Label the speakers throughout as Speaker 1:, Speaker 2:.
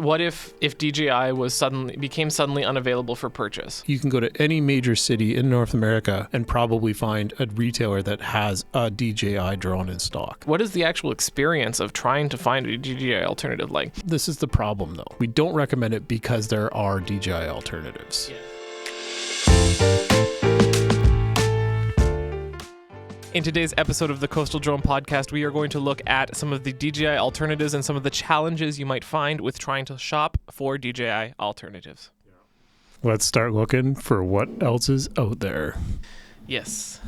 Speaker 1: What if DJI became suddenly unavailable for purchase?
Speaker 2: You can go to any major city in North America and probably find a retailer that has a DJI drone in stock.
Speaker 1: What is the actual experience of trying to find a DJI alternative like?
Speaker 2: This is the problem, though. We don't recommend it because there are DJI alternatives.
Speaker 1: Yeah. In today's episode of the Coastal Drone Podcast, we are going to look at some of the DJI alternatives and some of the challenges you might find with trying to shop for DJI alternatives.
Speaker 2: Let's start looking for what else is out there.
Speaker 1: Yes.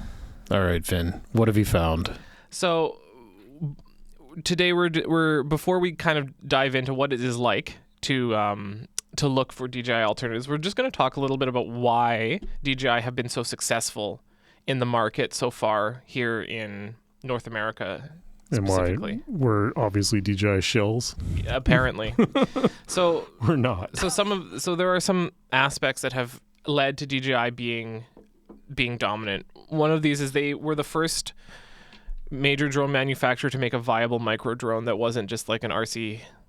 Speaker 2: All right, Finn, what have you found?
Speaker 1: So today we're before we kind of dive into what it is like to look for DJI alternatives, we're just going to talk a little bit about why DJI have been so successful in the market so far here in North America specifically.
Speaker 2: And why we're obviously DJI shills.
Speaker 1: Apparently. So
Speaker 2: we're not.
Speaker 1: So there are some aspects that have led to DJI being dominant. One of these is they were the first major drone manufacturer to make a viable micro drone that wasn't just like an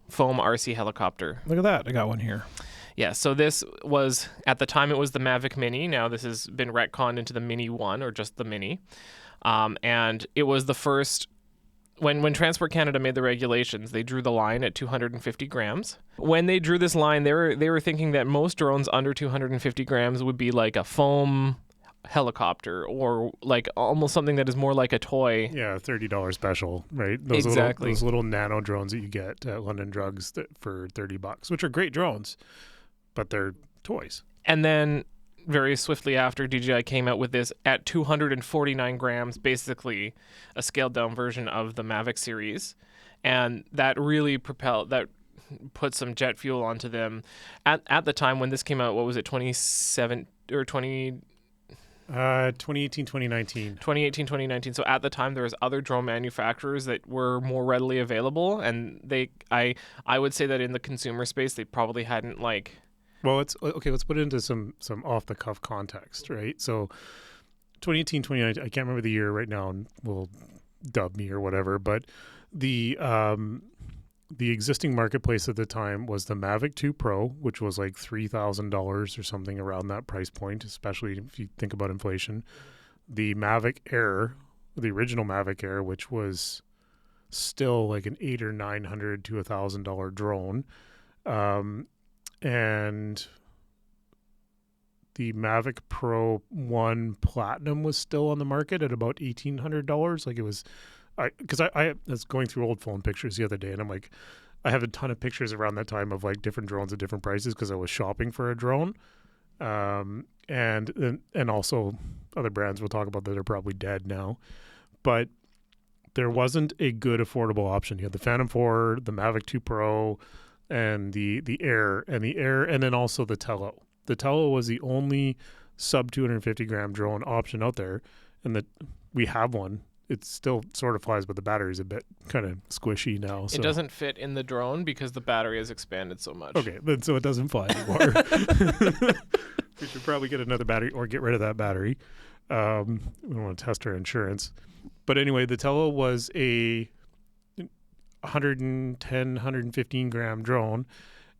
Speaker 1: foam RC helicopter.
Speaker 2: Look at that. I got one here.
Speaker 1: Yeah, so this was, at the time it was the Mavic Mini. Now this has been retconned into the Mini 1 or just the Mini. And it was the first, when Transport Canada made the regulations, they drew the line at 250 grams. When they drew this line, they were thinking that most drones under 250 grams would be like a foam helicopter or like almost something that is more like a toy.
Speaker 2: Yeah, $30 special, right?
Speaker 1: Exactly.
Speaker 2: Those little nano drones that you get at London Drugs for $30, which are great drones, but they're toys.
Speaker 1: And then very swiftly after, DJI came out with this at 249 grams, basically a scaled down version of the Mavic series. And that really put some jet fuel onto them. At the time when this came out, what was it, 2018, 2019. So at the time there was other drone manufacturers that were more readily available, and I would say that in the consumer space they probably hadn't
Speaker 2: Well, let's put it into some off the cuff context, right? So 2018, 2019, I can't remember the year right now, and will dub me or whatever, but the existing marketplace at the time was the Mavic 2 Pro, which was like $3,000 or something around that price point, especially if you think about inflation. The Mavic Air, the original Mavic Air, which was still like an $800 or $900 to $1,000 drone. And the Mavic Pro 1 Platinum was still on the market at about $1,800. Like it was, because I was going through old phone pictures the other day, and I'm like, I have a ton of pictures around that time of like different drones at different prices because I was shopping for a drone, and also other brands we'll talk about that are probably dead now, but there wasn't a good affordable option. You had the Phantom 4, the Mavic 2 Pro, and the Air, and then also the Tello. The Tello was the only sub 250 gram drone option out there, and that we have one. It still sort of flies, but the battery's a bit kind of squishy now. So.
Speaker 1: It doesn't fit in the drone because the battery has expanded so much.
Speaker 2: Okay, then so it doesn't fly anymore. We should probably get another battery or get rid of that battery. We don't want to test our insurance. But anyway, the Tello was a 110, 115 gram drone.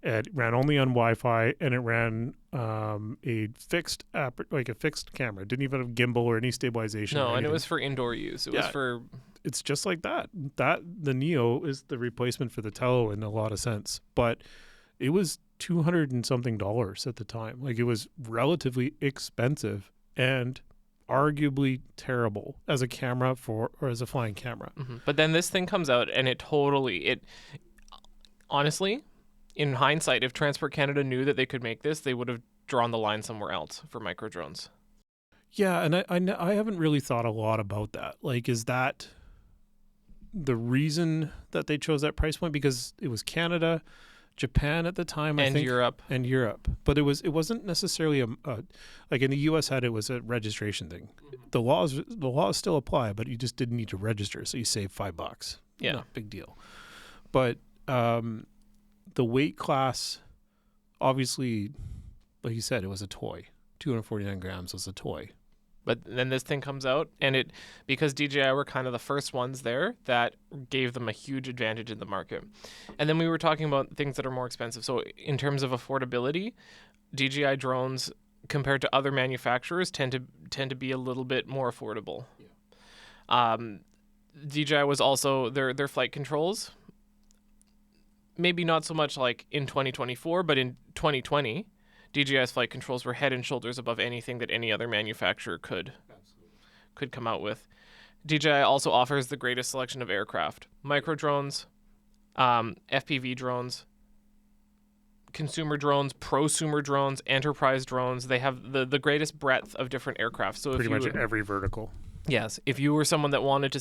Speaker 2: It ran only on Wi-Fi, and it ran a fixed camera. It didn't even have gimbal or any stabilization.
Speaker 1: No, and it was for indoor use.
Speaker 2: It's just like that. The Neo is the replacement for the Tello in a lot of sense, but it was $200 and something at the time. Like it was relatively expensive and arguably terrible as a camera or as a flying camera.
Speaker 1: Mm-hmm. But then this thing comes out, and it honestly, in hindsight, if Transport Canada knew that they could make this, they would have drawn the line somewhere else for micro drones.
Speaker 2: Yeah, and I haven't really thought a lot about that. Like, is that the reason that they chose that price point? Because it was Canada, Japan at the time, I think,
Speaker 1: Europe.
Speaker 2: But it wasn't necessarily like in the U.S. it was a registration thing. Mm-hmm. The laws still apply, but you just didn't need to register, so you save $5.
Speaker 1: Yeah,
Speaker 2: not big deal. But the weight class, obviously, like you said, it was a toy. 249 grams was a toy.
Speaker 1: But then this thing comes out, and because DJI were kind of the first ones there, that gave them a huge advantage in the market. And then we were talking about things that are more expensive. So in terms of affordability, DJI drones compared to other manufacturers tend to be a little bit more affordable. DJI was also their flight controls. Maybe not so much like in 2024, but in 2020, DJI's flight controls were head and shoulders above anything that any other manufacturer could come out with. DJI also offers the greatest selection of aircraft: micro drones, FPV drones, consumer drones, prosumer drones, enterprise drones. They have the greatest breadth of different aircraft. So
Speaker 2: pretty much in every vertical.
Speaker 1: Yes, if you were someone that wanted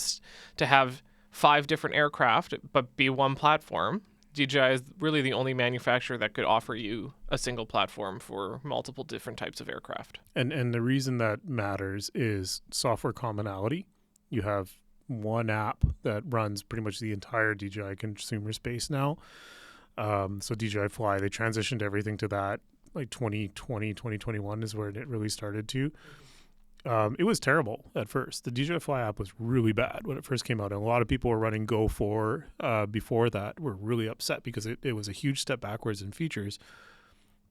Speaker 1: to have 5 different aircraft but be one platform, DJI is really the only manufacturer that could offer you a single platform for multiple different types of aircraft.
Speaker 2: And the reason that matters is software commonality. You have one app that runs pretty much the entire DJI consumer space now. So DJI Fly, they transitioned everything to that, like 2020, 2021 is where it really started to. It was terrible at first. The DJI Fly app was really bad when it first came out. And a lot of people were running Go 4 before that were really upset because it was a huge step backwards in features.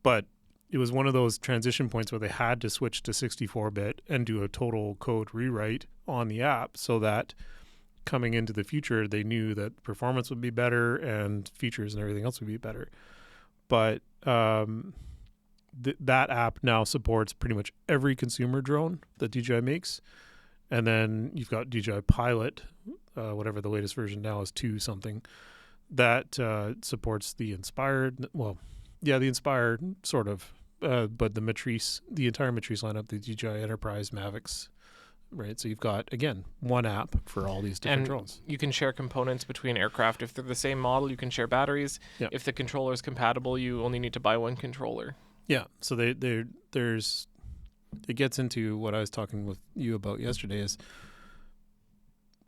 Speaker 2: But it was one of those transition points where they had to switch to 64-bit and do a total code rewrite on the app so that coming into the future, they knew that performance would be better and features and everything else would be better. But that app now supports pretty much every consumer drone that DJI makes. And then you've got DJI Pilot, whatever the latest version now is 2 something, that supports the Inspired. Well, yeah, the Inspired sort of, but the Matrice, the entire Matrice lineup, the DJI Enterprise Mavics, right? So you've got, again, one app for all these different drones.
Speaker 1: You can share components between aircraft. If they're the same model, you can share batteries.
Speaker 2: Yep.
Speaker 1: If the controller is compatible, you only need to buy one controller.
Speaker 2: Yeah, so there's it gets into what I was talking with you about yesterday is,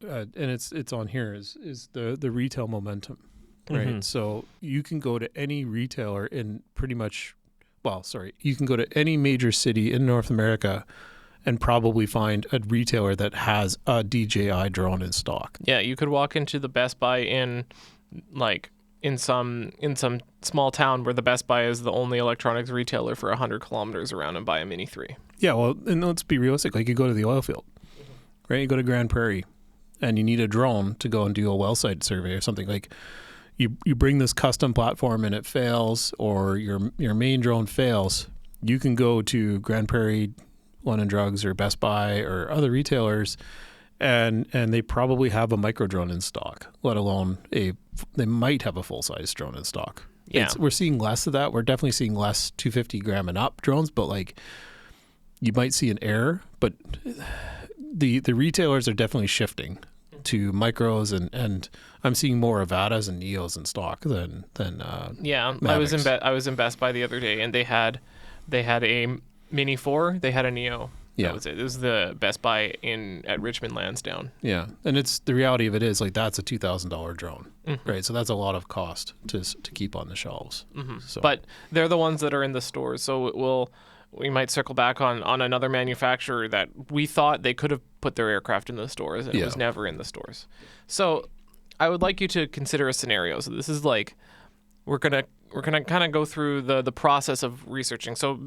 Speaker 2: and it's on here is the retail momentum, right?
Speaker 1: Mm-hmm.
Speaker 2: So you can go to any retailer in you can go to any major city in North America and probably find a retailer that has a DJI drone in stock.
Speaker 1: Yeah, you could walk into the Best Buy in some small town where the Best Buy is the only electronics retailer for 100 kilometers around and buy a Mini 3.
Speaker 2: Yeah, well, and let's be realistic. Like you go to the oil field, right? You go to Grand Prairie and you need a drone to go and do a well site survey or something. Like you bring this custom platform and it fails, or your main drone fails, you can go to Grand Prairie, London Drugs, or Best Buy or other retailers, and they probably have a micro drone in stock, let alone they might have a full-size drone in stock.
Speaker 1: Yeah.
Speaker 2: We're seeing less of that. We're definitely seeing less 250 gram and up drones, but like you might see an error, but the retailers are definitely shifting to micros, and I'm seeing more Avatas and Neos in stock than Mavics.
Speaker 1: I was in Best Buy the other day, and they had a Mini 4, they had a Neo.
Speaker 2: Yeah.
Speaker 1: That was it. It was the Best Buy at Richmond Lansdowne.
Speaker 2: Yeah, and it's the reality of it is like that's a $2,000 drone, right? So that's a lot of cost to keep on the shelves.
Speaker 1: Mm-hmm.
Speaker 2: So.
Speaker 1: But they're the ones that are in the stores, so we might circle back on another manufacturer that we thought they could have put their aircraft in the stores, and it was never in the stores. So I would like you to consider a scenario. So this is like we're gonna kind of go through the process of researching. So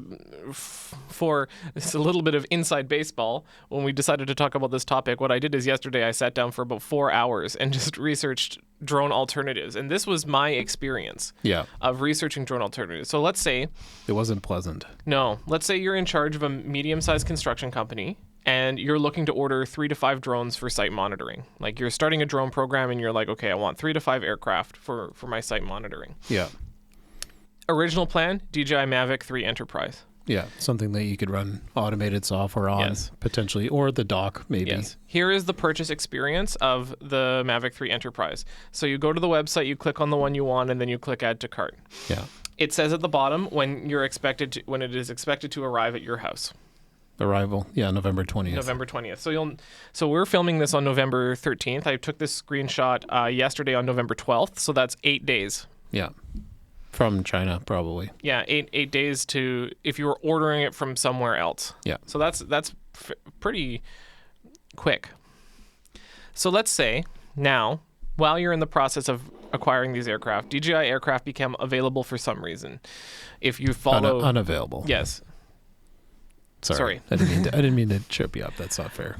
Speaker 1: for it's a little bit of inside baseball, when we decided to talk about this topic, what I did is yesterday I sat down for about 4 hours and just researched drone alternatives. And this was my experience of researching drone alternatives. So let's say...
Speaker 2: It wasn't pleasant.
Speaker 1: No. Let's say you're in charge of a medium-sized construction company and you're looking to order 3 to 5 drones for site monitoring. Like you're starting a drone program and you're like, okay, I want 3 to 5 aircraft for my site monitoring.
Speaker 2: Yeah.
Speaker 1: Original plan, DJI Mavic 3 Enterprise.
Speaker 2: Yeah, something that you could run automated software on, potentially, or the dock, maybe.
Speaker 1: Yes. Here is the purchase experience of the Mavic 3 Enterprise. So you go to the website, you click on the one you want, and then you click Add to Cart.
Speaker 2: Yeah.
Speaker 1: It says at the bottom when it is expected to arrive at your house.
Speaker 2: Arrival, November 20th.
Speaker 1: November 20th. So we're filming this on November 13th. I took this screenshot yesterday on November 12th, so that's 8 days.
Speaker 2: Yeah. From China, probably.
Speaker 1: Yeah, eight days to if you were ordering it from somewhere else.
Speaker 2: Yeah.
Speaker 1: So that's pretty quick. So let's say now, while you're in the process of acquiring these aircraft, DJI aircraft become available for some reason. If you follow
Speaker 3: unavailable.
Speaker 1: Yes. Sorry.
Speaker 3: I didn't mean to trip you up. That's not fair.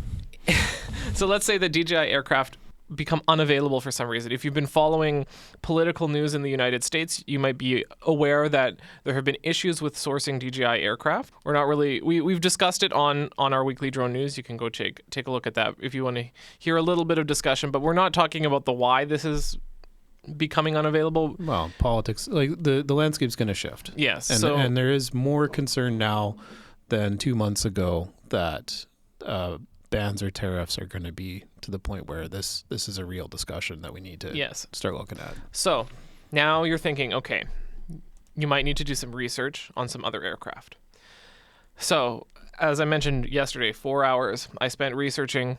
Speaker 1: So let's say that DJI aircraft become unavailable for some reason. If you've been following political news in the United States, you might be aware that there have been issues with sourcing DJI aircraft. We're not really we've discussed it on our weekly drone news. You can go take a look at that if you want to hear a little bit of discussion, but we're not talking about the why this is becoming unavailable.
Speaker 3: Well, politics, like the landscape's going to shift.
Speaker 1: Yes.
Speaker 3: And there is more concern now than 2 months ago that bans or tariffs are going to be to the point where this is a real discussion that we need to start looking at.
Speaker 1: So now you're thinking, okay, you might need to do some research on some other aircraft. So as I mentioned yesterday, 4 hours I spent researching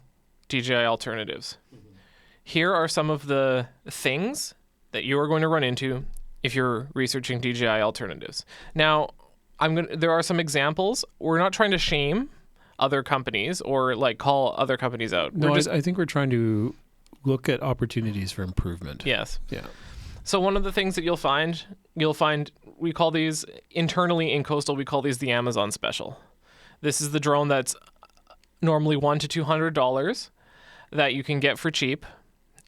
Speaker 1: DJI alternatives. Here are some of the things that you are going to run into if you're researching DJI alternatives. Now, there are some examples. We're not trying to shame other companies or like call other companies out.
Speaker 3: No, I think we're trying to look at opportunities for improvement.
Speaker 1: Yes.
Speaker 3: Yeah.
Speaker 1: So one of the things that you'll find, we call these internally in Coastal, we call these the Amazon Special. This is the drone that's normally $100 to $200 that you can get for cheap.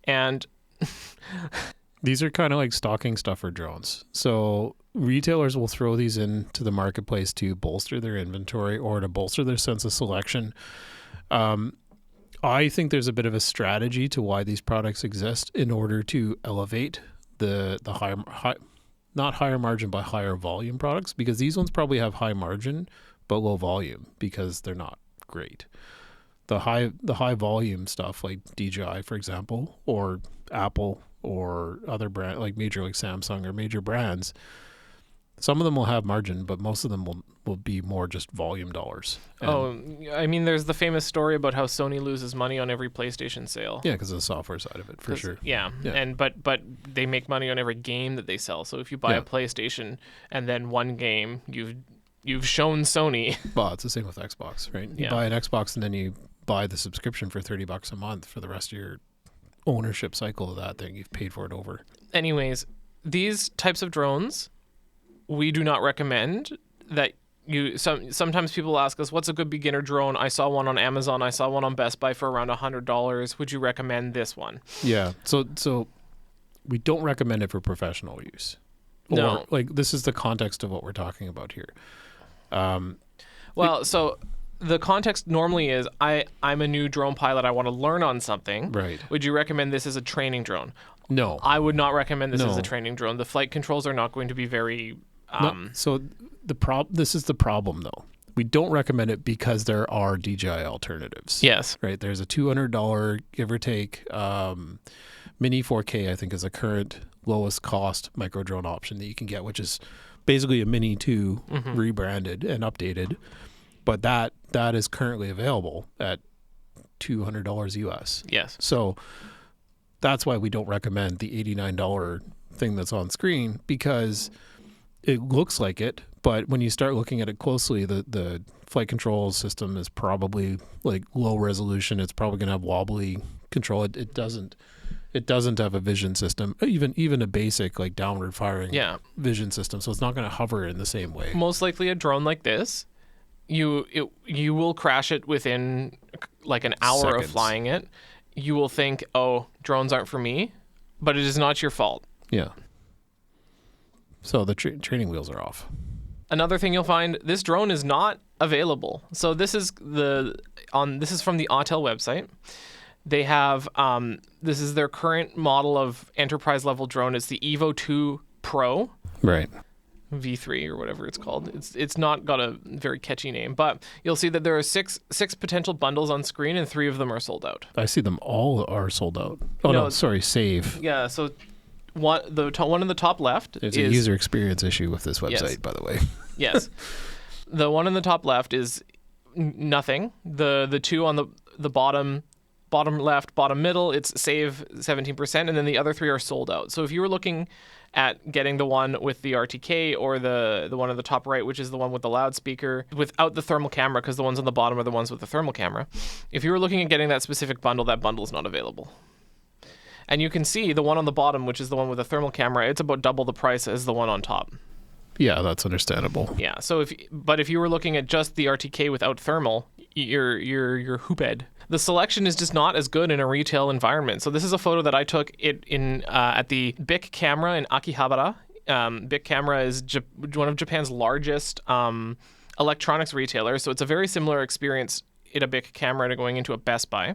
Speaker 1: And
Speaker 3: these are kind of like stocking stuffer drones. So retailers will throw these into the marketplace to bolster their inventory or to bolster their sense of selection. I think there's a bit of a strategy to why these products exist in order to elevate the not higher margin, but higher volume products, because these ones probably have high margin but low volume because they're not great. The high volume stuff like DJI, for example, or Apple or other brand like Samsung or major brands, some of them will have margin, but most of them will be more just volume dollars.
Speaker 1: I mean, there's the famous story about how Sony loses money on every PlayStation sale.
Speaker 3: Yeah, because of the software side of it, for sure.
Speaker 1: Yeah, and but they make money on every game that they sell. So if you buy a PlayStation and then one game, you've shown Sony.
Speaker 3: Well, it's the same with Xbox, right? You buy an Xbox and then you buy the subscription for $30 a month for the rest of your ownership cycle of that thing. You've paid for it over.
Speaker 1: Anyways, these types of drones, we do not recommend that you. Sometimes people ask us, what's a good beginner drone? I saw one on Amazon. I saw one on Best Buy for around $100. Would you recommend this one?
Speaker 3: Yeah. So we don't recommend it for professional use.
Speaker 1: No.
Speaker 3: Like, this is the context of what we're talking about here.
Speaker 1: So the context normally is I'm a new drone pilot. I want to learn on something.
Speaker 3: Right.
Speaker 1: Would you recommend this as a training drone?
Speaker 3: No.
Speaker 1: I would not recommend this as a training drone. The flight controls are not going to be very...
Speaker 3: So this is the problem, though. We don't recommend it because there are DJI alternatives.
Speaker 1: Yes.
Speaker 3: Right. There's a $200, give or take, Mini 4K, I think, is a current lowest cost micro drone option that you can get, which is basically a Mini 2 rebranded and updated. But that is currently available at $200 US.
Speaker 1: Yes.
Speaker 3: So that's why we don't recommend the $89 thing that's on screen, because it looks like it, but when you start looking at it closely, the flight control system is probably like low resolution. It's probably going to have wobbly control. It doesn't have a vision system, even a basic like downward firing vision system. So it's not going to hover in the same way.
Speaker 1: Most likely a drone like this, you will crash it within like an hour
Speaker 3: Seconds.
Speaker 1: of flying it. You will think, oh, drones aren't for me, but it is not your fault.
Speaker 3: Yeah. So the training wheels are off.
Speaker 1: Another thing you'll find, this drone is not available. So this is from the Autel website. They have this is their current model of enterprise level drone. It's the Evo 2 Pro.
Speaker 3: Right.
Speaker 1: V3 or whatever it's called. It's not got a very catchy name, but you'll see that there are six potential bundles on screen and 3 of them are sold out.
Speaker 3: I see them all are sold out. Oh no, sorry, save.
Speaker 1: Yeah, so one in the top left
Speaker 3: There's a user experience issue with this website, by the way.
Speaker 1: Yes. The one in the top left is nothing. The 2 on the bottom bottom left, bottom middle, it's save 17%, and then the other 3 are sold out. So if you were looking at getting the one with the RTK or the one on the top right, which is the one with the loudspeaker without the thermal camera, because the ones on the bottom are the ones with the thermal camera. If you were looking at getting that specific bundle, that bundle is not available. And you can see the one on the bottom, which is the one with the thermal camera, it's about double the price as the one on top.
Speaker 3: Yeah, that's understandable.
Speaker 1: Yeah. So if you were looking at just the RTK without thermal, you're hooped. The selection is just not as good in a retail environment. So this is a photo that I took at the BIC Camera in Akihabara. BIC Camera is one of Japan's largest electronics retailers. So it's a very similar experience in a BIC Camera to going into a Best Buy.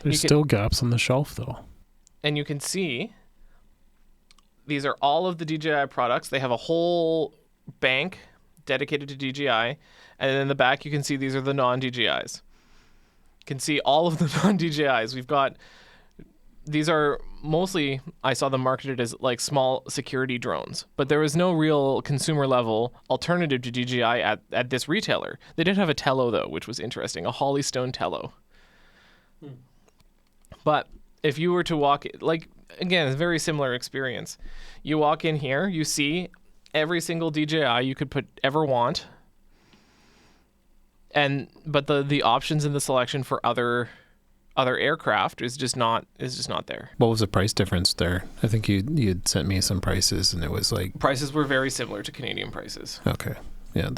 Speaker 3: There's still gaps on the shelf, though.
Speaker 1: And you can see these are all of the DJI products. They have a whole bank dedicated to DJI. And then in the back, you can see these are the non-DJIs. You can see all of the non-DJIs. These are mostly, I saw them marketed as like small security drones, but there was no real consumer level alternative to DJI at this retailer. They did have a Tello though, which was interesting, a Hollystone Tello. But if you were to walk, like, again, it's a very similar experience. You walk in here, you see every single DJI you could ever want. But the options in the selection for other aircraft is just not there.
Speaker 3: What was the price difference there? I think you'd sent me some prices, and it was like
Speaker 1: prices were very similar to Canadian prices.
Speaker 3: Okay, yeah,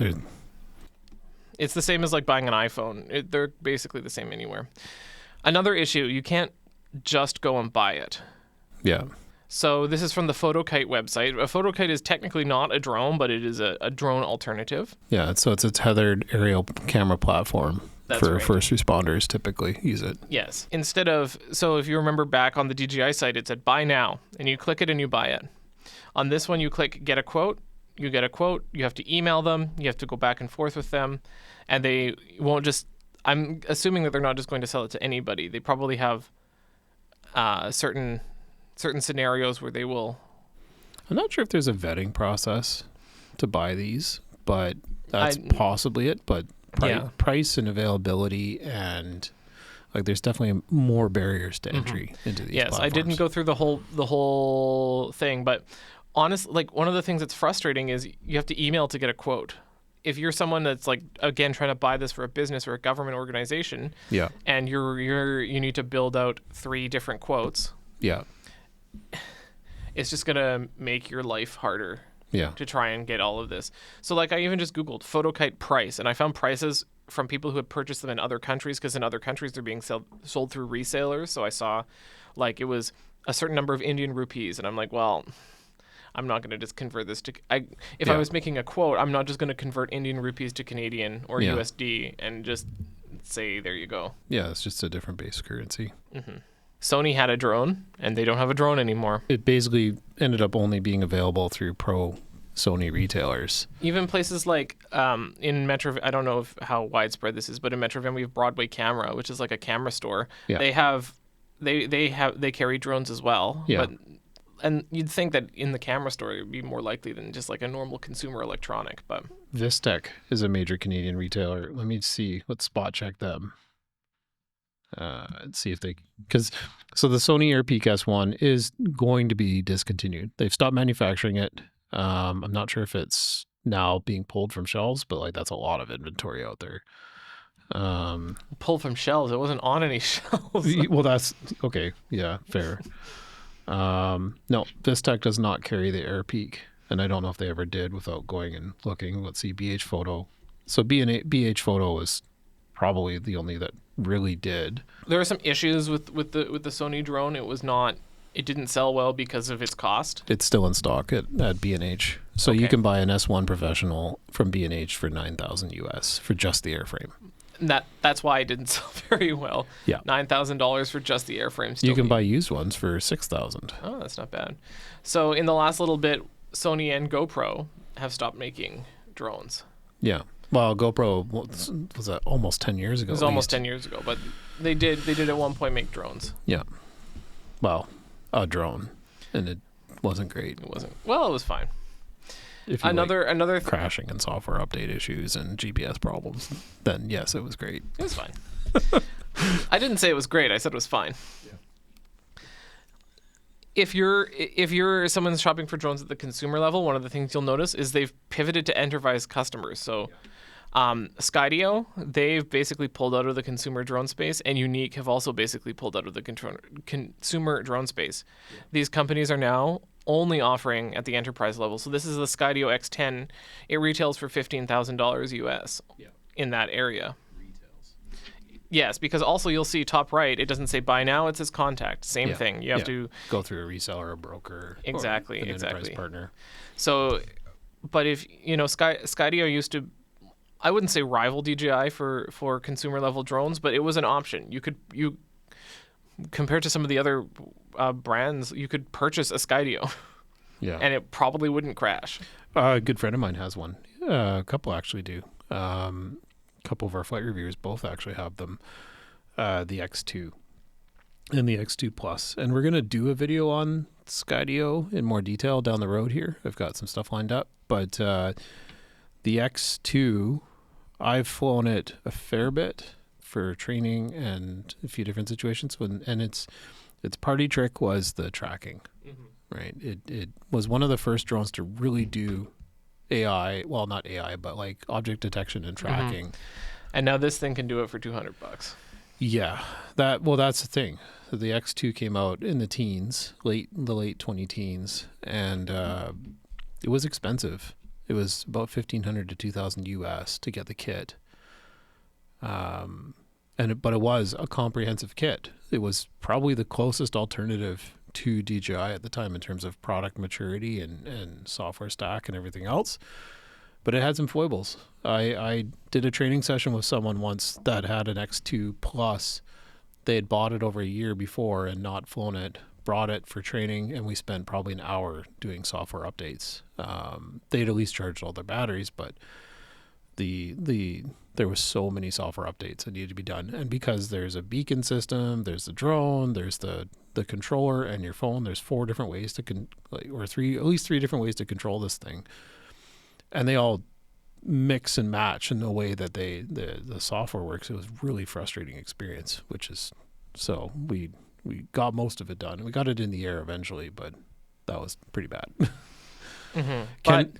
Speaker 1: it's the same as like buying an iPhone. They're basically the same anywhere. Another issue, you can't just go and buy it.
Speaker 3: Yeah.
Speaker 1: So this is from the PhotoKite website. A PhotoKite is technically not a drone, but it is a drone alternative.
Speaker 3: Yeah, so it's a tethered aerial camera platform.
Speaker 1: That's
Speaker 3: for
Speaker 1: right.
Speaker 3: First responders typically use it.
Speaker 1: Yes. So if you remember back on the DJI site, it said buy now, and you click it and you buy it. On this one, you click get a quote. You get a quote. You have to email them. You have to go back and forth with them, and they won't just. I'm assuming that they're not just going to sell it to anybody. They probably have certain scenarios where they will.
Speaker 3: I'm not sure if there's a vetting process to buy these, but that's possibly it. But price and availability and like there's definitely more barriers to entry into these platforms.
Speaker 1: I didn't go through the whole thing, but honestly, like one of the things that's frustrating is you have to email to get a quote. If you're someone that's like, again, trying to buy this for a business or a government organization, and you need to build out 3 different quotes, it's just gonna make your life harder. To try and get all of this. So like I even just Googled PhotoKite price, and I found prices from people who had purchased them in other countries, because in other countries they're being sold through resellers. So I saw like it was a certain number of Indian rupees, and I'm like, well, I'm not going to just convert this to. If I was making a quote, I'm not just going to convert Indian rupees to Canadian or USD and just say there you go. Yeah,
Speaker 3: it's just a different base currency.
Speaker 1: Mm-hmm. Sony had a drone, and they don't have a drone anymore.
Speaker 3: It basically ended up only being available through pro Sony retailers.
Speaker 1: Even places like in Metro, I don't know how widespread this is, but in Metro we have Broadway Camera, which is like a camera store.
Speaker 3: Yeah.
Speaker 1: They carry drones as well.
Speaker 3: Yeah.
Speaker 1: And you'd think that in the camera store it would be more likely than just like a normal consumer electronic, but
Speaker 3: Vistec is a major Canadian retailer. Let me see. Let's spot check them. And see if the Sony AirPeak S1 is going to be discontinued. They've stopped manufacturing it. I'm not sure if it's now being pulled from shelves, but like that's a lot of inventory out there.
Speaker 1: Pulled from shelves. It wasn't on any shelves.
Speaker 3: Well, that's okay. Yeah, fair. No, Vistec does not carry the AirPeak, and I don't know if they ever did without going and looking. Let's see, BH Photo. So BH Photo was probably the only that really did.
Speaker 1: There are some issues with the Sony drone. It didn't sell well because of its cost.
Speaker 3: It's still in stock at B&H. So you can buy an S1 Professional from B&H for $9,000 US for just the airframe.
Speaker 1: That's why it didn't sell very well.
Speaker 3: Yeah.
Speaker 1: $9,000 for just the airframe.
Speaker 3: You can buy used ones for $6,000.
Speaker 1: Oh, that's not bad. So in the last little bit, Sony and GoPro have stopped making drones.
Speaker 3: Yeah. Well, GoPro was that almost 10 years ago.
Speaker 1: It was almost 10 years ago, but they did at one point make drones.
Speaker 3: Yeah. Well, a drone, and it wasn't great.
Speaker 1: It wasn't. Well, it was fine.
Speaker 3: If you
Speaker 1: another
Speaker 3: crashing and software update issues and GPS problems, then yes, it was great.
Speaker 1: It was fine. I didn't say it was great. I said it was fine.
Speaker 2: Yeah.
Speaker 1: If you're someone shopping for drones at the consumer level, one of the things you'll notice is they've pivoted to enterprise customers. So Skydio, they've basically pulled out of the consumer drone space, and Unique have also basically pulled out of the consumer drone space. Yeah. These companies are now only offering at the enterprise level. So this is the Skydio X10. It retails for $15,000 US in that area. Yes, because also you'll see top right, it doesn't say buy now, it says contact. Same thing. You have to
Speaker 3: go through a reseller, a broker,
Speaker 1: exactly,
Speaker 3: or an enterprise partner.
Speaker 1: So, but if Skydio used to, I wouldn't say rival DJI for consumer level drones, but it was an option. You compared to some of the other brands, you could purchase a Skydio, and it probably wouldn't crash.
Speaker 3: A good friend of mine has one. A couple actually do. Couple of our flight reviewers both actually have them, the X2 and the X2 Plus. And we're going to do a video on Skydio in more detail down the road here. I've got some stuff lined up. But the X2, I've flown it a fair bit for training and a few different situations. And its party trick was the tracking, right? It was one of the first drones to really do AI, well, not AI, but like object detection and tracking.
Speaker 1: And now this thing can do it for $200.
Speaker 3: Yeah, that's the thing. So the X2 came out in the teens, late 2010s, and it was expensive. It was about $1,500 to $2,000 US to get the kit. But it was a comprehensive kit. It was probably the closest alternative to DJI at the time in terms of product maturity and software stack and everything else. But it had some foibles. I did a training session with someone once that had an X2 Plus. They had bought it over a year before and not flown it, brought it for training, and we spent probably an hour doing software updates. They'd at least charged all their batteries, but there was so many software updates that needed to be done. And because there's a beacon system, there's the drone, there's the controller and your phone, there's four different ways to at least three different ways to control this thing. And they all mix and match in the way that the software works. It was really frustrating experience, so we got most of it done. We got it in the air eventually, but that was pretty bad.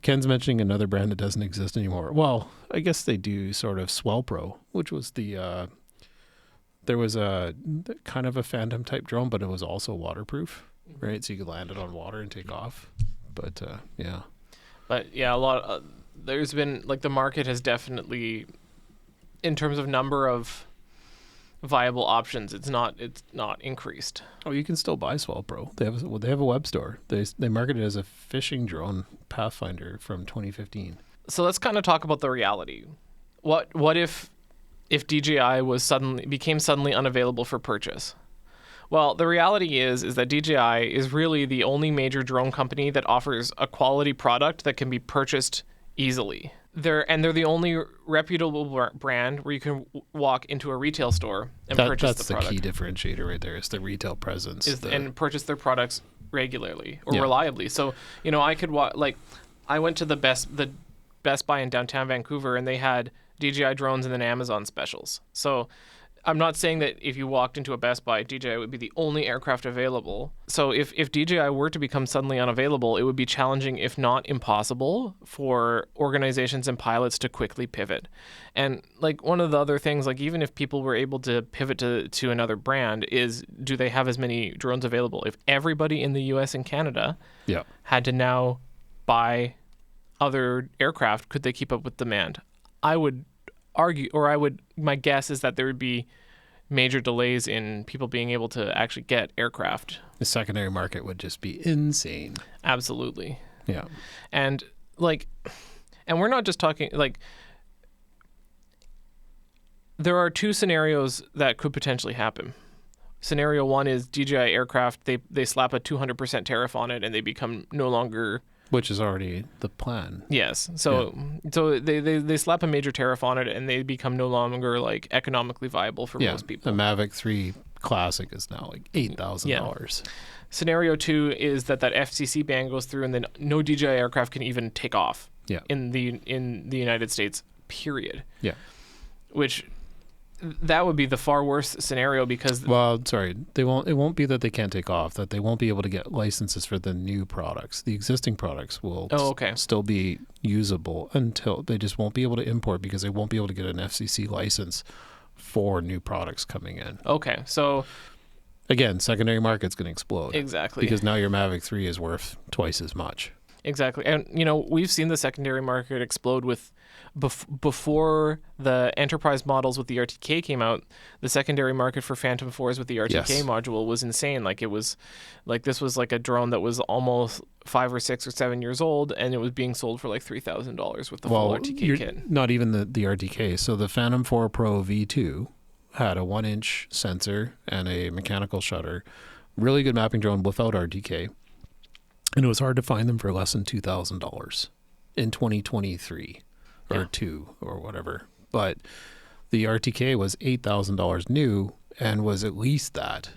Speaker 3: Ken's mentioning another brand that doesn't exist anymore. Well, I guess they do, sort of. Swell Pro, which was there was a kind of a Phantom type drone, but it was also waterproof, right? So you could land it on water and take off. But yeah.
Speaker 1: But yeah, a lot. There's been the market has definitely, in terms of number of viable options, it's not increased.
Speaker 3: Oh, you can still buy Swell Pro. They have a web store. They market it as a fishing drone Pathfinder from 2015.
Speaker 1: So let's kind of talk about the reality. What if DJI became suddenly unavailable for purchase? Well, the reality is that DJI is really the only major drone company that offers a quality product that can be purchased easily. They're the only reputable brand where you can walk into a retail store and purchase the product.
Speaker 3: That's the key differentiator right there, is the retail presence.
Speaker 1: And purchase their products regularly or reliably. So, I could I went to the Best Buy in downtown Vancouver, and they had DJI drones and then Amazon specials. So I'm not saying that if you walked into a Best Buy, DJI would be the only aircraft available. So if DJI were to become suddenly unavailable, it would be challenging, if not impossible, for organizations and pilots to quickly pivot. And one of the other things, even if people were able to pivot to another brand, is do they have as many drones available? If everybody in the US and Canada had to now buy other aircraft, could they keep up with demand? I would argue, my guess is that there would be major delays in people being able to actually get aircraft.
Speaker 3: The secondary market would just be insane.
Speaker 1: Absolutely.
Speaker 3: Yeah.
Speaker 1: And we're not just talking, there are two scenarios that could potentially happen. Scenario one is DJI aircraft, they slap a 200% tariff on it and they become no longer...
Speaker 3: Which is already the plan.
Speaker 1: Yes. So they slap a major tariff on it and they become no longer economically viable for most people.
Speaker 3: The Mavic 3 Classic is now $8,000.
Speaker 1: Scenario two is that FCC ban goes through and then no DJI aircraft can even take off in the United States, period.
Speaker 3: Yeah.
Speaker 1: Which that would be the far worse scenario because
Speaker 3: Well, sorry, they won't. It won't be that they can't take off. That they won't be able to get licenses for the new products. The existing products will
Speaker 1: okay.
Speaker 3: still be usable until they just won't be able to import because they won't be able to get an FCC license for new products coming in.
Speaker 1: Okay, so
Speaker 3: Again, secondary market's going to explode
Speaker 1: exactly.
Speaker 3: because now your Mavic 3 is worth twice as much.
Speaker 1: Exactly. And, we've seen the secondary market explode with before the enterprise models with the RTK came out, the secondary market for Phantom 4s with the RTK
Speaker 3: Yes.
Speaker 1: module was insane. Like, it was like this was like a drone that was almost 5 or 6 or 7 years old, and it was being sold for like $3,000 with the full RTK kit.
Speaker 3: Not even the RTK. So the Phantom 4 Pro V2 had a 1-inch sensor and a mechanical shutter. Really good mapping drone without RTK. And it was hard to find them for less than $2,000 in 2023 or
Speaker 1: Yeah.
Speaker 3: 2 or whatever. But the RTK was $8,000 new and was at least that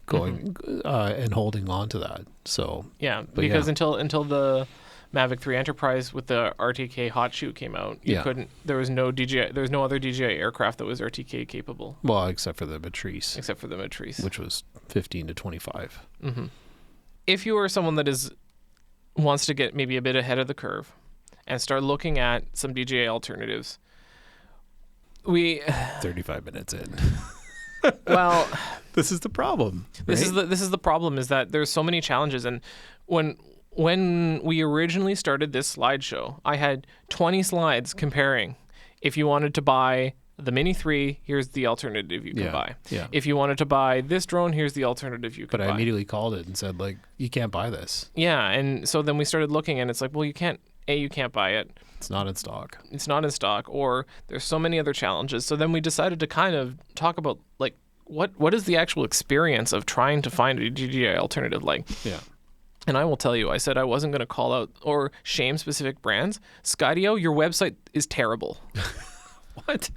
Speaker 3: going and holding on to that. So
Speaker 1: Yeah,
Speaker 3: But
Speaker 1: because
Speaker 3: yeah.
Speaker 1: until the Mavic 3 Enterprise with the RTK hot shoot came out, you
Speaker 3: Yeah.
Speaker 1: couldn't. There was no other DJI aircraft that was RTK capable
Speaker 3: well, except for the Matrice,
Speaker 1: except for the Matrice.
Speaker 3: which was 15 to 25.
Speaker 1: If you are someone that wants to get maybe a bit ahead of the curve and start looking at some DJI alternatives,
Speaker 3: 35 minutes in.
Speaker 1: well,
Speaker 3: This is the problem.
Speaker 1: this is the problem, is that there's so many challenges. And when we originally started this slideshow, I had 20 slides comparing. If you wanted to buy the Mini 3, here's the alternative you can buy.
Speaker 3: Yeah.
Speaker 1: If you wanted to buy this drone, here's the alternative you can
Speaker 3: But
Speaker 1: buy.
Speaker 3: I immediately called it and said, like, you can't buy this.
Speaker 1: Yeah, and so then we started looking, and it's like, well, you can't buy it.
Speaker 3: It's not in stock.
Speaker 1: It's not in stock, or there's so many other challenges. So then we decided to kind of talk about, like, what is the actual experience of trying to find a DJI alternative like?
Speaker 3: Yeah.
Speaker 1: And I will tell you, I said I wasn't going to call out or shame specific brands. Skydio, your website is terrible.
Speaker 3: What?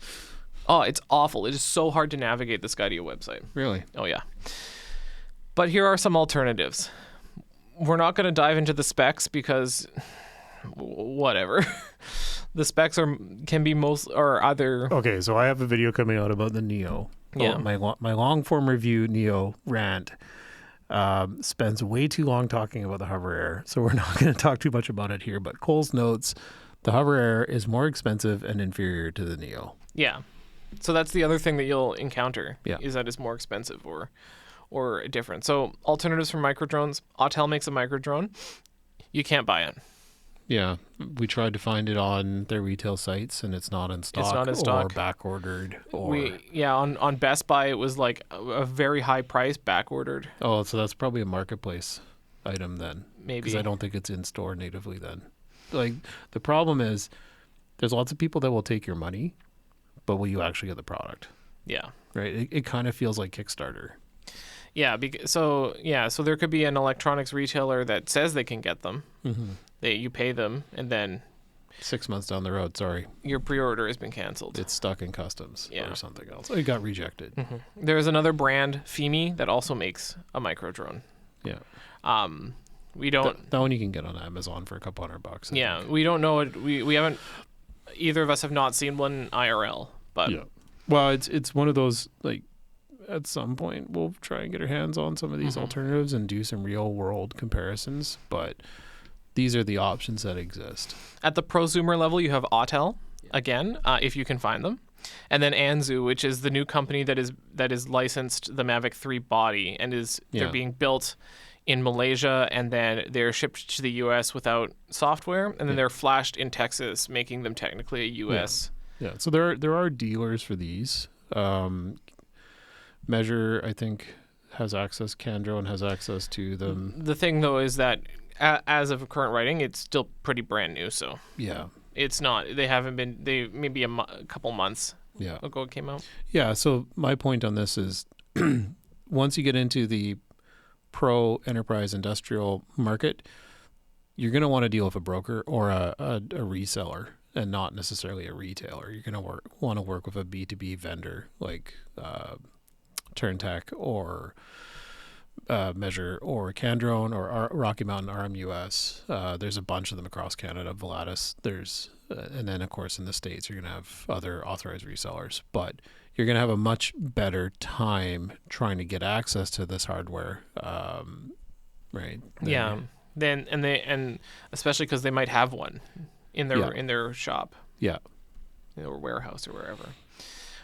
Speaker 1: Oh, it's awful. It is so hard to navigate the Skydio website.
Speaker 3: Really?
Speaker 1: Oh, yeah. But here are some alternatives. We're not going to dive into the specs because whatever. The specs can be either.
Speaker 2: Okay, so I have a video coming out about the Neo.
Speaker 1: Yeah.
Speaker 2: My long form review Neo rant spends way too long talking about the Hover Air, so we're not going to talk too much about it here. But Cole's notes, the Hover Air is more expensive and inferior to the Neo.
Speaker 1: Yeah. So that's the other thing that you'll encounter.
Speaker 3: Yeah.
Speaker 1: Is that it's more expensive or different. So alternatives for micro drones. Autel makes a micro drone. You can't buy it.
Speaker 3: Yeah. We tried to find it on their retail sites, and it's not in stock.
Speaker 1: It's not in stock.
Speaker 3: Or back ordered. Or
Speaker 1: On Best Buy it was like a very high price back ordered.
Speaker 3: oh, so that's probably a marketplace item then.
Speaker 1: Maybe.
Speaker 3: Because I don't think it's in store natively then. Like, the problem is there's lots of people that will take your money, but will you actually get the product?
Speaker 1: Yeah.
Speaker 3: Right? It kind of feels like Kickstarter.
Speaker 1: Yeah, so there could be an electronics retailer that says they can get them.
Speaker 3: Mm-hmm.
Speaker 1: You pay them, and then
Speaker 3: 6 months down the road, sorry,
Speaker 1: your pre-order has been canceled.
Speaker 3: it's stuck in customs
Speaker 1: Yeah.
Speaker 3: or something else. It got rejected.
Speaker 1: There's another brand, Fimi, that also makes a micro drone.
Speaker 3: Yeah.
Speaker 1: We don't.
Speaker 3: That one you can get on Amazon for a couple $100. I
Speaker 1: Yeah,
Speaker 3: think.
Speaker 1: we don't know it. We haven't. Either of us have not seen one IRL, but
Speaker 3: Yeah. Well, it's one of those, like, at some point we'll try and get our hands on some of these alternatives and do some real world comparisons, but these are the options that exist.
Speaker 1: at the prosumer level, you have Autel again, if you can find them, and then Anzu, which is the new company that is licensed the Mavic 3 body and they're
Speaker 3: Yeah.
Speaker 1: being built in Malaysia, and then they're shipped to the U.S. without software, and then they're flashed in Texas, making them technically a U.S.
Speaker 3: Yeah. So there are dealers for these. Measure, I think, has access. Candrone has access to them.
Speaker 1: The thing though is that as of current writing, it's still pretty brand new, so
Speaker 3: Yeah.
Speaker 1: it's not. They haven't been. They maybe a couple months
Speaker 3: Yeah.
Speaker 1: ago it came out.
Speaker 3: Yeah. So my point on this is, once you get into the pro enterprise industrial market, you're going to want to deal with a broker or a reseller, and not necessarily a retailer. You're going to want to work with a B2B vendor like Turntech or measure, or Candrone, or Rocky Mountain RMUS. There's a bunch of them across Canada. Volatus. And then of course in the States you're going to have other authorized resellers, but you're going to have a much better time trying to get access to this hardware, right?
Speaker 1: And especially because they might have one in their shop, or warehouse or wherever.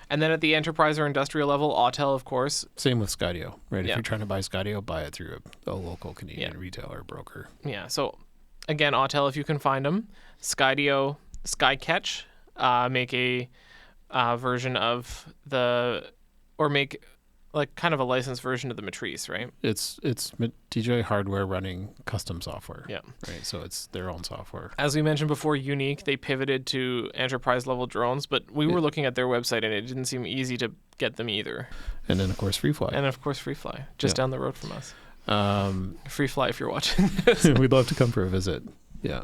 Speaker 1: And then at the enterprise or industrial level, Autel, of course.
Speaker 3: Same with Skydio, right? If you're trying to buy Skydio, buy it through a local Canadian retailer or broker.
Speaker 1: Yeah. So again, Autel, if you can find them. Skydio, Skycatch, make a version of make like kind of a licensed version of the Matrice, right?
Speaker 3: It's DJI hardware running custom software.
Speaker 1: Yeah.
Speaker 3: Right. So it's their own software.
Speaker 1: As we mentioned before, Unique, they pivoted to enterprise level drones, but we were looking at their website and it didn't seem easy to get them either.
Speaker 3: And then of course
Speaker 1: FreeFly, just down the road from us. FreeFly, if you're watching this.
Speaker 3: We'd love to come for a visit. Yeah.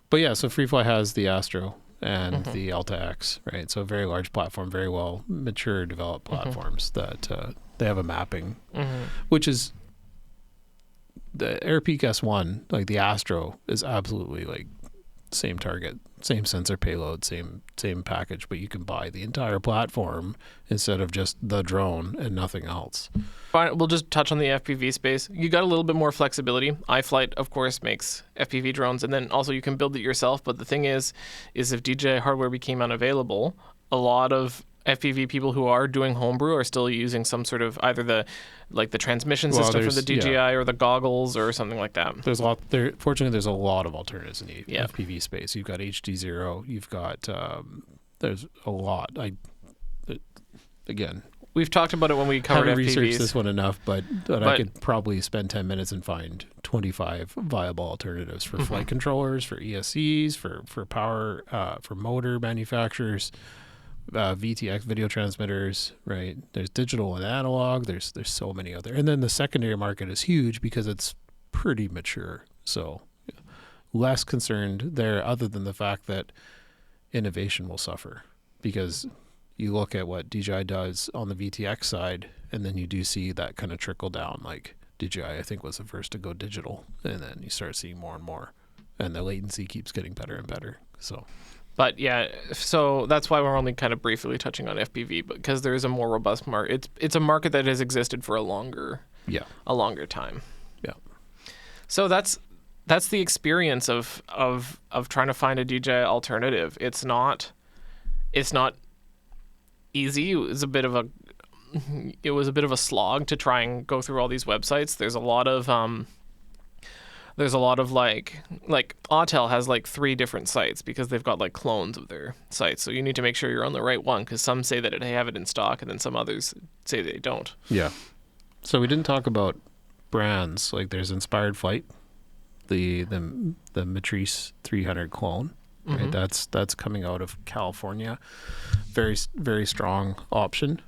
Speaker 3: But yeah, so FreeFly has the Astro and the Alta X, right? So a very large platform, very well mature, developed platforms that they have a mapping, which is the AirPeak S1, like the Astro, is absolutely like same target, same sensor payload, same package, but you can buy the entire platform instead of just the drone and nothing else.
Speaker 1: Fine, we'll just touch on the FPV space. You got a little bit more flexibility. iFlight, of course, makes FPV drones, and then also you can build it yourself. But the thing is if DJI hardware became unavailable, a lot of FPV people who are doing homebrew are still using some sort of either the transmission system for the DJI or the goggles or something like that.
Speaker 3: Fortunately, there's a lot of alternatives in the FPV space. You've got HD0. You've got there's a lot. Again,
Speaker 1: we've talked about it when we covered FPVs.
Speaker 3: I haven't researched this one enough, but I could probably spend 10 minutes and find 25 viable alternatives for flight controllers, for ESCs, for power, for motor manufacturers. VTX video transmitters, right? There's digital and analog. There's so many other, and then the secondary market is huge because it's pretty mature. So less concerned there, other than the fact that innovation will suffer, because you look at what DJI does on the VTX side, and then you do see that kind of trickle down. Like DJI, I think, was the first to go digital, and then you start seeing more and more, and the latency keeps getting better and better.
Speaker 1: But yeah, so that's why we're only kind of briefly touching on FPV, because there is a more robust market. It's a market that has existed for a longer time.
Speaker 3: Yeah.
Speaker 1: So that's the experience of trying to find a DJI alternative. It's not easy. It was a bit of a slog to try and go through all these websites. There's a lot of like Autel has like 3 different sites because they've got like clones of their sites. So you need to make sure you're on the right one, because some say that they have it in stock and then some others say they don't.
Speaker 3: Yeah. So we didn't talk about brands. Like there's Inspired Flight, the Matrice 300 clone. Right? That's coming out of California. Very, very strong option.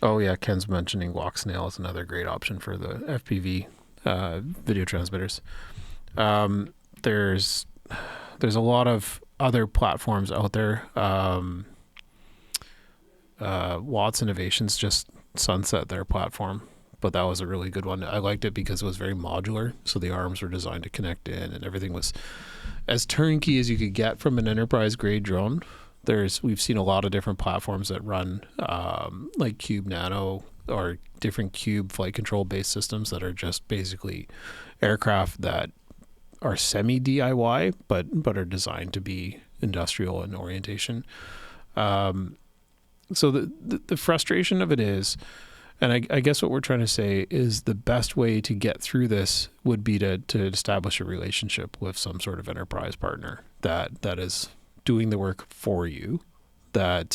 Speaker 3: Oh yeah, Ken's mentioning Walk Snail is another great option for the FPV video transmitters. There's a lot of other platforms out there. Watts Innovations just sunset their platform, but that was a really good one. I liked it because it was very modular, so the arms were designed to connect in, and everything was as turnkey as you could get from an enterprise grade drone. We've seen a lot of different platforms that run like Cube Nano or different Cube flight control based systems that are just basically aircraft that are semi DIY but are designed to be industrial in orientation. So the frustration of it is, and I guess what we're trying to say is the best way to get through this would be to establish a relationship with some sort of enterprise partner that is doing the work for you, and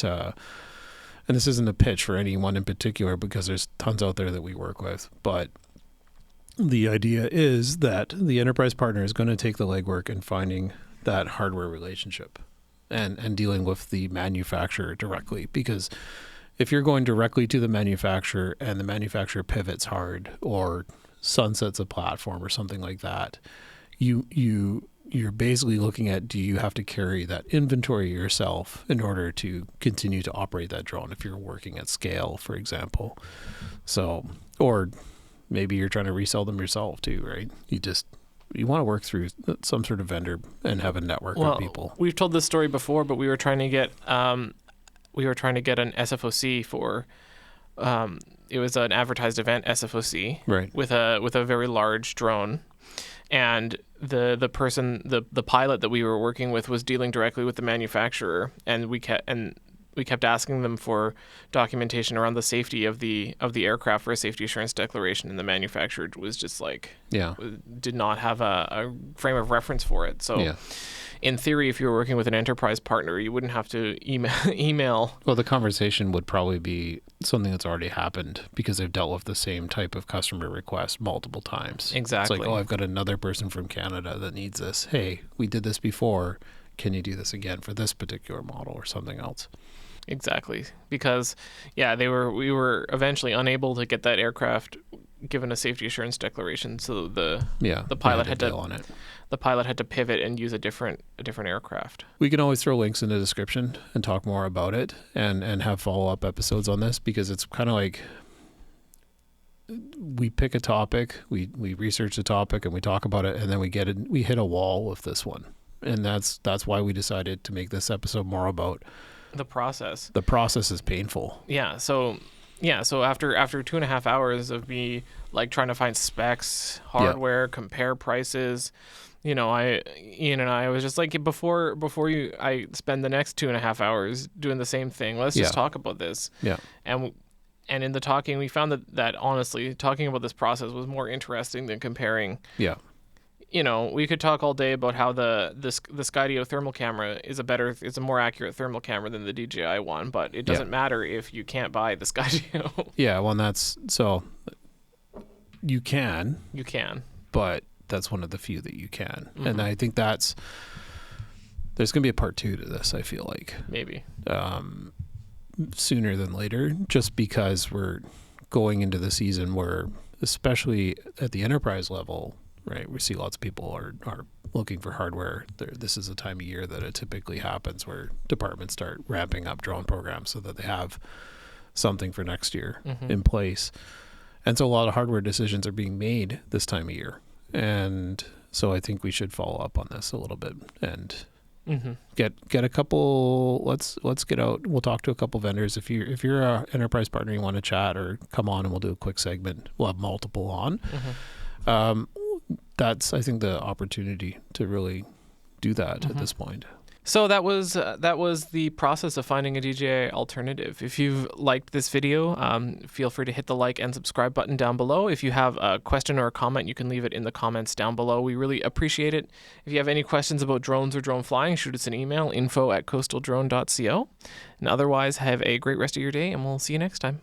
Speaker 3: this isn't a pitch for anyone in particular because there's tons out there that we work with, but the idea is that the enterprise partner is going to take the legwork in finding that hardware relationship and dealing with the manufacturer directly, because if you're going directly to the manufacturer and the manufacturer pivots hard or sunsets a platform or something like that, you you're basically looking at, do you have to carry that inventory yourself in order to continue to operate that drone if you're working at scale, for example? So, or maybe you're trying to resell them yourself too, right? You want to work through some sort of vendor and have a network of people.
Speaker 1: We've told this story before, but we were trying to get an SFOC for it was an advertised event, SFOC,
Speaker 3: Right.
Speaker 1: with a very large drone. And the pilot that we were working with was dealing directly with the manufacturer, and we kept asking them for documentation around the safety of the aircraft for a safety assurance declaration, and the manufacturer was just like, did not have a frame of reference for it. So in theory, if you were working with an enterprise partner, you wouldn't have to email.
Speaker 3: Well, the conversation would probably be something that's already happened because they've dealt with the same type of customer request multiple times.
Speaker 1: Exactly.
Speaker 3: It's like, I've got another person from Canada that needs this. Hey, we did this before. Can you do this again for this particular model or something else?
Speaker 1: Exactly. Because, we were eventually unable to get that aircraft given a safety assurance declaration, so the pilot had to pivot and use a different aircraft.
Speaker 3: We can always throw links in the description and talk more about it and have follow-up episodes on this, because it's kind of like we pick a topic, we research the topic and we talk about it, and then we hit a wall with this one. And that's why we decided to make this episode more about
Speaker 1: the process. The
Speaker 3: process is painful.
Speaker 1: So after 2.5 hours of me like trying to find specs, hardware, compare prices, Ian and I was just like, before I spend the next 2.5 hours doing the same thing, let's just talk about this.
Speaker 3: Yeah.
Speaker 1: And in the talking, we found that honestly, talking about this process was more interesting than comparing.
Speaker 3: Yeah.
Speaker 1: We could talk all day about how the Skydio thermal camera is a more accurate thermal camera than the DJI one, but it doesn't matter if you can't buy the Skydio.
Speaker 3: Yeah, well, you can.
Speaker 1: You can.
Speaker 3: But that's one of the few that you can.
Speaker 1: Mm-hmm.
Speaker 3: And I think there's going to be a part 2 to this, I feel like.
Speaker 1: Maybe.
Speaker 3: Sooner than later, just because we're going into the season where, especially at the enterprise level, right, we see lots of people are looking for hardware. This is the time of year that it typically happens where departments start ramping up drone programs so that they have something for next year in place. And so a lot of hardware decisions are being made this time of year. And so I think we should follow up on this a little bit and get a couple. Let's get out. We'll talk to a couple vendors. If you're a enterprise partner, you want to chat or come on, and we'll do a quick segment. We'll have multiple on. That's, I think, the opportunity to really do that at this point.
Speaker 1: So that was the process of finding a DJI alternative. If you've liked this video, feel free to hit the like and subscribe button down below. If you have a question or a comment, you can leave it in the comments down below. We really appreciate it. If you have any questions about drones or drone flying, shoot us an email, info@coastaldrone.co. And otherwise, have a great rest of your day, and we'll see you next time.